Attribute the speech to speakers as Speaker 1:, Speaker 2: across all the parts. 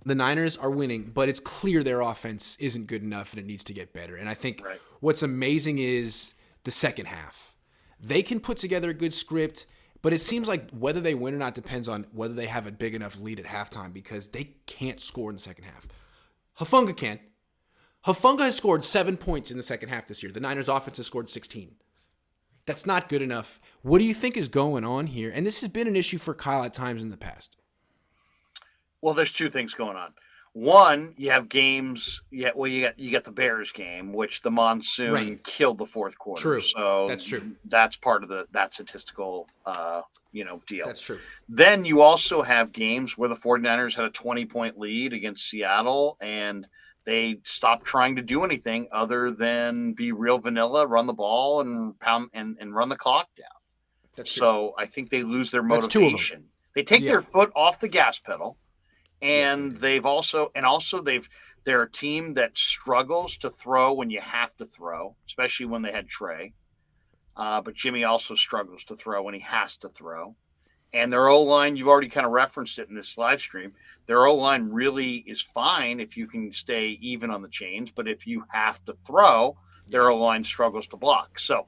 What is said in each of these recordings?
Speaker 1: the Niners are winning, but it's clear their offense isn't good enough and it needs to get better. And I think what's amazing is the second half. They can put together a good script, but it seems like whether they win or not depends on whether they have a big enough lead at halftime because they can't score in the second half. Hufanga can. Hufanga has scored 7 points in the second half this year. The Niners offense has scored 16. That's not good enough. What do you think is going on here? And this has been an issue for Kyle at times in the past.
Speaker 2: Well, there's two things going on. One, you have games. You got the Bears game, which the monsoon killed the fourth quarter.
Speaker 1: True.
Speaker 2: So
Speaker 1: that's true.
Speaker 2: That's part of that statistical, deal.
Speaker 1: That's true.
Speaker 2: Then you also have games where the 49ers had a 20-point lead against Seattle, and they stopped trying to do anything other than be real vanilla, run the ball, and pound and run the clock down.
Speaker 1: That's true.
Speaker 2: So I think they lose their motivation. They take their foot off the gas pedal. And they're a team that struggles to throw when you have to throw, especially when they had Trey. But Jimmy also struggles to throw when he has to throw. And their O-line, you've already kind of referenced it in this live stream. Their O-line really is fine if you can stay even on the chains. But if you have to throw, their O-line struggles to block. So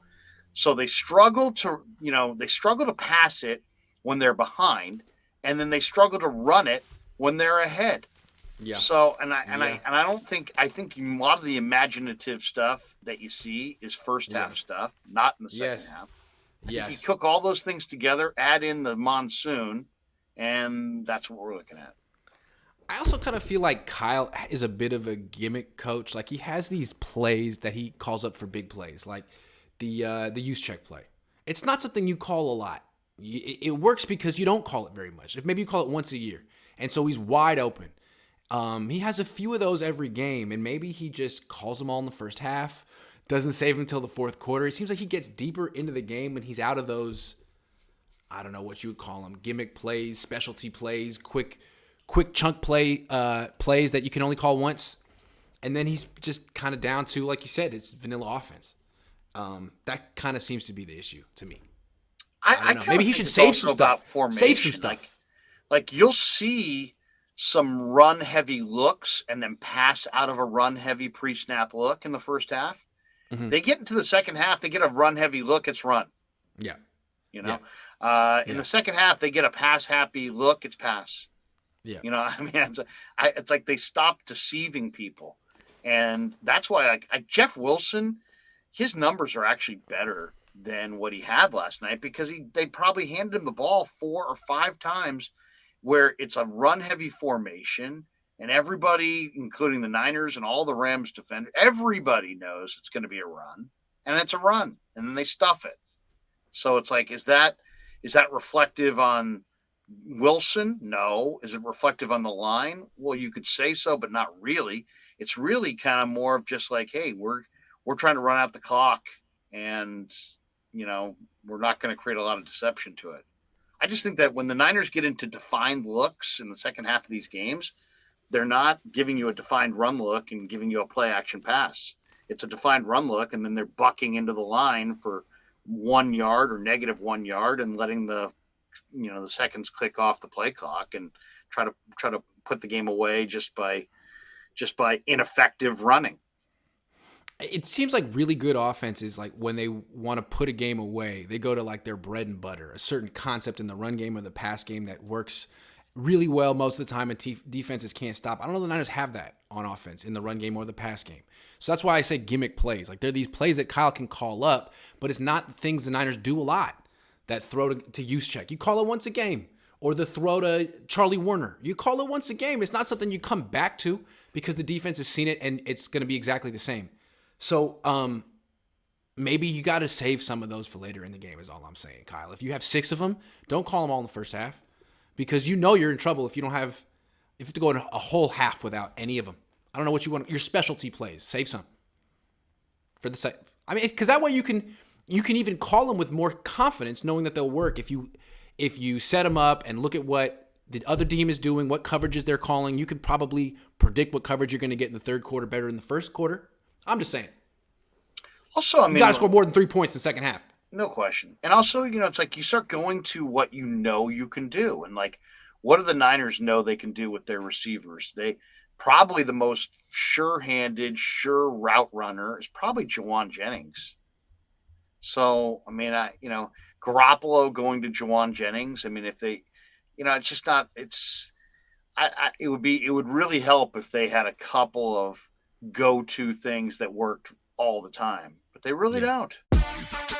Speaker 2: they struggle to pass it when they're behind, and then they struggle to run it when they're ahead.
Speaker 1: Yeah.
Speaker 2: So I think a lot of the imaginative stuff that you see is first half stuff, not in the second half. You cook all those things together, add in the monsoon, and that's what we're looking at.
Speaker 1: I also kind of feel like Kyle is a bit of a gimmick coach. Like he has these plays that he calls up for big plays, like the use check play. It's not something you call a lot. It works because you don't call it very much. If maybe you call it once a year. And so he's wide open. He has a few of those every game, and maybe he just calls them all in the first half, doesn't save them until the fourth quarter. It seems like he gets deeper into the game when he's out of those, I don't know what you would call them, gimmick plays, specialty plays, quick chunk plays that you can only call once. And then he's just kind of down to, like you said, it's vanilla offense. That kind of seems to be the issue to me. I don't know. Maybe he should save some stuff. Save some stuff.
Speaker 2: Like you'll see some run-heavy looks and then pass out of a run-heavy pre-snap look in the first half. Mm-hmm. They get into the second half, they get a run-heavy look, it's run.
Speaker 1: Yeah.
Speaker 2: In the second half, they get a pass-happy look, it's pass.
Speaker 1: Yeah.
Speaker 2: It's like they stop deceiving people. And that's why Jeff Wilson, his numbers are actually better than what he had last night because they probably handed him the ball 4 or 5 times where it's a run-heavy formation, and everybody, including the Niners and all the Rams defenders, everybody knows it's going to be a run, and it's a run, and then they stuff it. So it's like, is that reflective on Wilson? No. Is it reflective on the line? Well, you could say so, but not really. It's really kind of more of just like, hey, we're trying to run out the clock, and we're not going to create a lot of deception to it. I just think that when the Niners get into defined looks in the second half of these games, they're not giving you a defined run look and giving you a play action pass. It's a defined run look, and then they're bucking into the line for 1 yard or negative 1 yard and letting the seconds click off the play clock and try to put the game away just by ineffective running.
Speaker 1: It seems like really good offenses, like when they want to put a game away, they go to like their bread and butter, a certain concept in the run game or the pass game that works really well most of the time and defenses can't stop. I don't know if the Niners have that on offense in the run game or the pass game. So that's why I say gimmick plays. Like they're these plays that Kyle can call up, but it's not things the Niners do a lot. That throw to use check. You call it once a game. Or the throw to Charlie Warner. You call it once a game. It's not something you come back to because the defense has seen it and it's going to be exactly the same. So maybe you got to save some of those for later in the game is all I'm saying, Kyle. If you have 6 of them, don't call them all in the first half because you're in trouble if you have to go a whole half without any of them. I don't know what you want. Your specialty plays, save some for the second. I mean, because that way you can even call them with more confidence knowing that they'll work if you set them up and look at what the other team is doing, what coverages they're calling. You can probably predict what coverage you're going to get in the third quarter better than the first quarter. I'm just saying.
Speaker 2: Also,
Speaker 1: you got to score more than 3 points in the second half.
Speaker 2: No question. And also, it's like you start going to what you can do. And like What do the Niners know they can do with their receivers? They probably the most sure-handed, sure route runner is probably Jawan Jennings. So, I mean, Garoppolo going to Jawan Jennings. I mean, if they, it's just not. It would really help if they had a couple of go-to things that worked all the time, but they really
Speaker 1: Yeah.
Speaker 2: don't.